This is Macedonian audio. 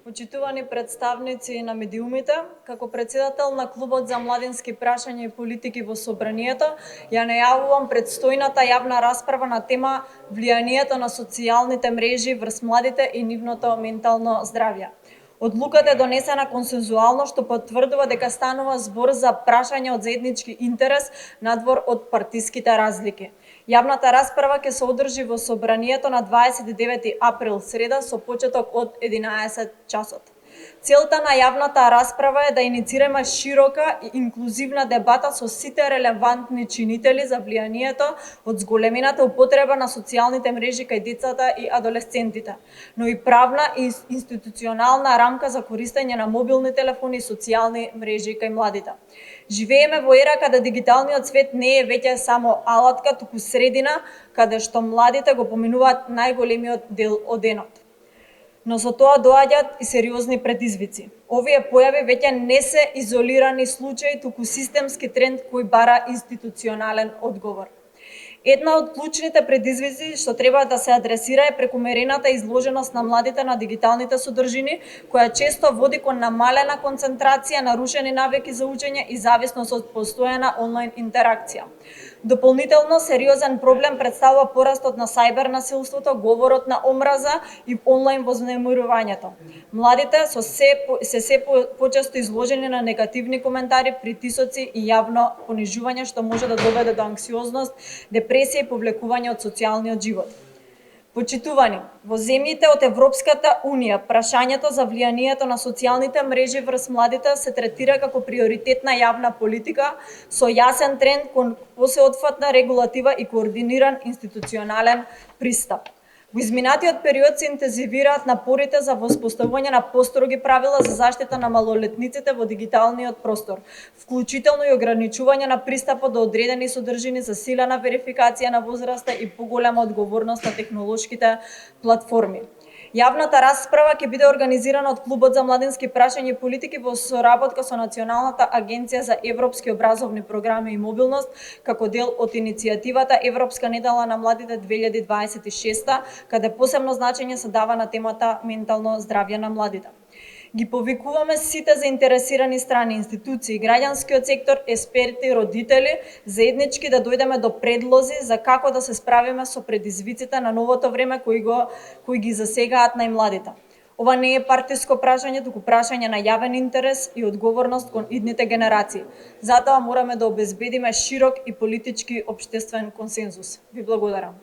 Почитувани представници на медиумите, како председател на Клубот за младински прашања и политики во Собранието, ја најавувам предстојната јавна расправа на тема влијанието на социјалните мрежи врз младите и нивното ментално здравје. Одлуката е донесена консензуално, што потврдува дека станува збор за прашање од заеднички интерес надвор од партиските разлики. Јавната расправа ќе се одржи во Собранието на 29 април, среда, со почеток од 11 часот. Целта на јавната расправа е да иницираме широка и инклузивна дебата со сите релевантни чинители за влијанието од зголемената употреба на социјалните мрежи кај децата и адолесцентите, но и правна и институционална рамка за користење на мобилни телефони и социјални мрежи кај младите. Живееме во ера каде дигиталниот свет не е веќе само алатка, туку средина каде што младите го поминуваат најголемиот дел од денот. Но со тоа доаѓаат и сериозни предизвици. Овие појави веќе не се изолирани случаи, туку системски тренд кој бара институционален одговор. Една од клучните предизвици што треба да се адресира е прекумерената изложеност на младите на дигиталните содржини, која често води кон намалена концентрација, нарушени навики за учење и зависност од постојана онлайн интеракција. Дополнително, сериозен проблем представува порастот на сајбер насилството, говорот на омраза и онлайн вознемирувањето. Младите се почесто изложени на негативни коментари, притисоци и јавно понижување, што може да доведе до анксиозност, депресија и повлекување од социјалниот живот. Почитувани, во земјите од Европската Унија, прашањето за влијанието на социјалните мрежи врз младите се третира како приоритетна јавна политика со јасен тренд кон посеотфатна регулатива и координиран институционален пристап. Во изминатиот период се интензивираат напорите за воспоставување на построги правила за заштита на малолетниците во дигиталниот простор, вклучително и ограничување на пристапот до одредени содржини, засилена верификација на возраста и поголема одговорност на технолошките платформи. Јавната расправа ќе биде организирана од Клубот за младински прашања и политики во соработка со Националната агенција за европски образовни програми и мобилност, како дел од иницијативата Европска недела на младите 2026, каде посебно значење се дава на темата ментално здравје на младите. Ги повикуваме сите заинтересирани страни, институции, граѓанскиот сектор, експерти, родители, заеднички да дојдеме до предлози за како да се справиме со предизвиците на новото време кои ги засегаат најмладите. Ова не е партиско прашање, туку прашање на јавен интерес и одговорност кон идните генерации. Затоа мораме да обезбедиме широк и политички општествен консензус. Ви благодарам.